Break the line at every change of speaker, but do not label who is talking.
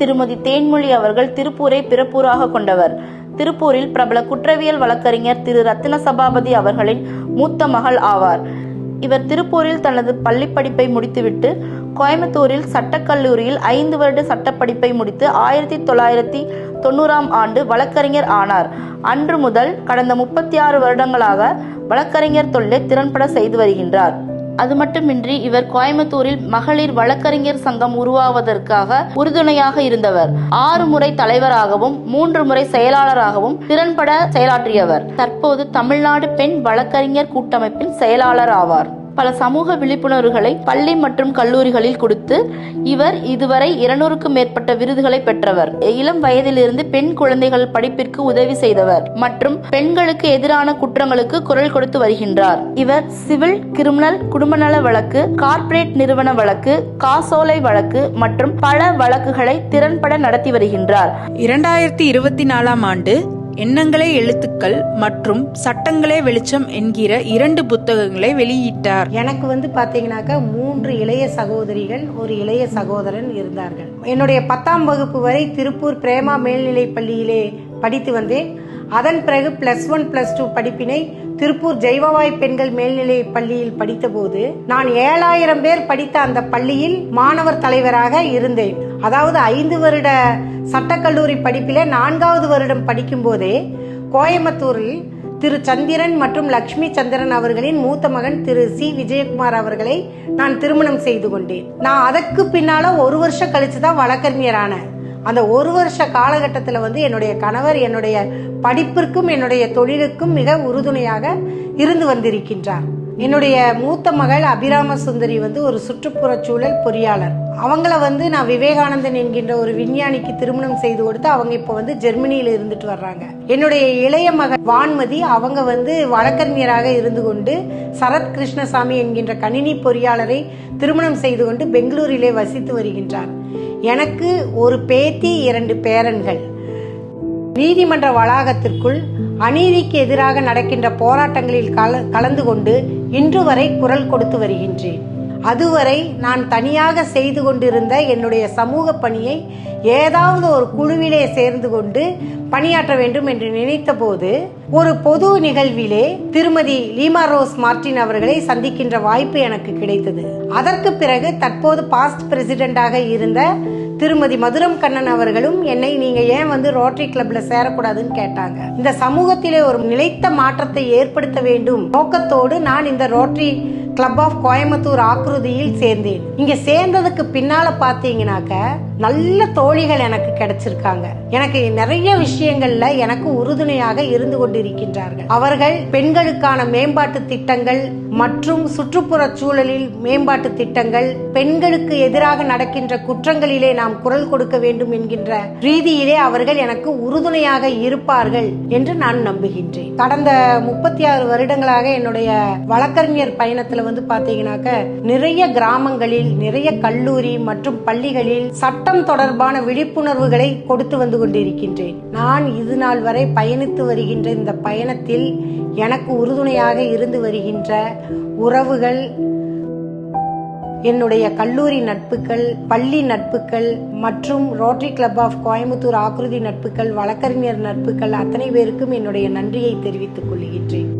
திருமதி தேன்மொழி அவர்கள் திருப்பூரை பிறப்பூராக கொண்டவர். திருப்பூரில் பிரபல குற்றவியல் வழக்கறிஞர் திரு ரத்தின சபாபதி அவர்களின் மூத்த மகள் ஆவார். இவர் திருப்பூரில் தனது பள்ளிப்படிப்பை முடித்துவிட்டு கோயம்புத்தூரில் சட்டக்கல்லூரியில் 5 வருட சட்டப்படிப்பை முடித்து 1990ஆம் ஆண்டு வழக்கறிஞர் ஆனார். அன்று முதல் கடந்த 36 வருடங்களாக வழக்கறிஞர் தொழிலை திறன்பட செய்து வருகின்றார். அது மட்டுமின்றி இவர் கோயம்புத்தூரில் மகளிர் வழக்கறிஞர் சங்கம் உருவாவதற்காக உறுதுணையாக இருந்தவர். 6 முறை தலைவராகவும் 3 முறை செயலாளராகவும் திறன்பட செயலாற்றியவர். தற்போது தமிழ்நாடு பெண் வழக்கறிஞர் கூட்டமைப்பின் செயலாளர் ஆவார். பல சமூக விழிப்புணர்வுகளை பள்ளி மற்றும் கல்லூரிகளில் கொடுத்து இவர் இதுவரை 200க்கும் மேற்பட்ட விருதுகளை பெற்றவர். இளம் வயதிலிருந்து பெண் குழந்தைகள் படிப்பிற்கு உதவி செய்தவர் மற்றும் பெண்களுக்கு எதிரான குற்றங்களுக்கு குரல் கொடுத்து வருகின்றார். இவர் சிவில், கிரிமினல், குடும்ப நல வழக்கு, கார்ப்பரேட் நிறுவன வழக்கு, காசோலை வழக்கு மற்றும் பல வழக்குகளை திறன்பட நடத்தி வருகின்றார்.
2024ஆம் ஆண்டு எண்ணங்களே எழுத்துக்கள் மற்றும் சட்டங்களே வெளிச்சம் என்கிற 2 புத்தகங்களை வெளியிட்டார்.
எனக்கு பாத்தீங்கன்னாக்கா 3 இளைய சகோதரிகள், ஒரு இளைய சகோதரன் இருந்தார்கள். என்னுடைய 10ஆம் வகுப்பு வரை திருப்பூர் பிரேமா மேல்நிலை பள்ளியிலே படித்து வந்தேன். அதன் பிறகு +1 +2 படிப்பினை திருப்பூர் ஜெய்வாவாய் பெண்கள் மேல்நிலை பள்ளியில் படித்த போது நான் 7000 பேர் படித்த அந்த பள்ளியில் மாணவர் தலைவராக இருந்தேன். அதாவது 5 வருட சட்டக்கல்லூரி படிப்பிலே 4வது வருடம் படிக்கும் போதே கோயம்புத்தூரில் திரு சந்திரன் மற்றும் லட்சுமி சந்திரன் அவர்களின் மூத்த மகன் திரு சி விஜயகுமார் அவர்களை நான் திருமணம் செய்து கொண்டேன். நான் அதற்கு பின்னால 1 வருஷம் கழிச்சுதான் வழக்கறிஞரான. அந்த 1 வருஷ காலகட்டத்தில் என்னுடைய கணவர் என்னுடைய படிப்பிற்கும் என்னுடைய தொழிலுக்கும் மிக உறுதுணையாக இருந்து வந்திருக்கின்றார். என்னுடைய மூத்த மகள் அபிராம சுந்தரி ஒரு சுற்றுப்புற சூழல் பொறியாளர். அவங்கள நான் விவேகானந்தன் என்கின்ற ஒரு விஞ்ஞானிக்கு திருமணம் செய்து கொடுத்து அவங்க இப்ப ஜெர்மனியில இருந்துட்டு வர்றாங்க. என்னுடைய இளைய மகள் வான்மதி அவங்க வழக்கறிஞராக இருந்து கொண்டு சரத் கிருஷ்ணசாமி என்கின்ற கணினி பொறியாளரை திருமணம் செய்து கொண்டு பெங்களூரிலே வசித்து வருகின்றார். எனக்கு ஒரு பேத்தி, 2 பேரன்கள். நீதிமன்ற வளாகத்திற்குள் அநீதிக்கு எதிராக நடக்கின்ற போராட்டங்களில் கலந்து கொண்டு இன்று வரை குரல் கொடுத்து வருகின்றேன். அதுவரை நான் தனியாக செய்து கொண்டிருந்த என்னுடைய சமூக பணியை ஏதாவது ஒரு குழுவிலே சேர்ந்து கொண்டு பணியாற்ற வேண்டும் என்று நினைத்த போது ஒரு பொது நிகழ்விலே திருமதி லீமா ரோஸ் மார்டின் அவர்களை சந்திக்கின்ற வாய்ப்பு எனக்கு கிடைத்தது. அதற்கு பிறகு தற்போது பாஸ்ட் பிரசிடென்டாக இருந்த திருமதி மதுரம் கண்ணன் அவர்களும் என்னை நீங்க ஏன் ரோட்டரி கிளப்ல சேரக்கூடாதுன்னு கேட்டாங்க. இந்த சமூகத்திலே ஒரு நிலைத்த மாற்றத்தை ஏற்படுத்த வேண்டும் நோக்கத்தோடு நான் இந்த ரோட்டரி கிளப் ஆஃப் கோயம்புத்தூர் ஆக்ருதியில் சேர்ந்தேன். இங்க சேர்ந்ததுக்கு பின்னால பாத்தீங்கன்னாக்க நல்ல தோழிகள் எனக்கு கிடைச்சிருக்காங்க. எனக்கு நிறைய விஷயங்கள்ல எனக்கு உறுதுணையாக இருந்து கொண்டிருக்கின்றார்கள். அவர்கள் பெண்களுக்கான மேம்பாட்டு திட்டங்கள் மற்றும் சுற்றுப்புற சூழலில் மேம்பாட்டு திட்டங்கள், பெண்களுக்கு எதிராக நடக்கின்ற குற்றங்களிலே நாம் குரல் கொடுக்க வேண்டும் என்கின்ற ரீதியிலே அவர்கள் எனக்கு உறுதுணையாக இருப்பார்கள் என்று நான் நம்புகின்றேன். கடந்த 36 வருடங்களாக என்னுடைய வழக்கறிஞர் பயணத்துல பாத்தீங்கன்னாக்க நிறைய கிராமங்களில், நிறைய கல்லூரி மற்றும் பள்ளிகளில் சட்டம் தொடர்பான விழிப்புணர்வுகளை கொடுத்து வந்து கொண்டிருக்கின்றேன். நான் இது நாள் வரை பயணித்து வருகின்ற இந்த பயணத்தில் எனக்கு உறுதுணையாக இருந்து வருகின்ற உறவுகள், என்னுடைய கல்லூரி நட்புகள், பள்ளி நட்புகள் மற்றும் rotary club of Coimbatore Aakriti நட்புகள், வழக்கறிஞர் நட்புகள் அத்தனை பேருக்கும் என்னுடைய நன்றியை தெரிவித்துக் கொள்கின்றேன்.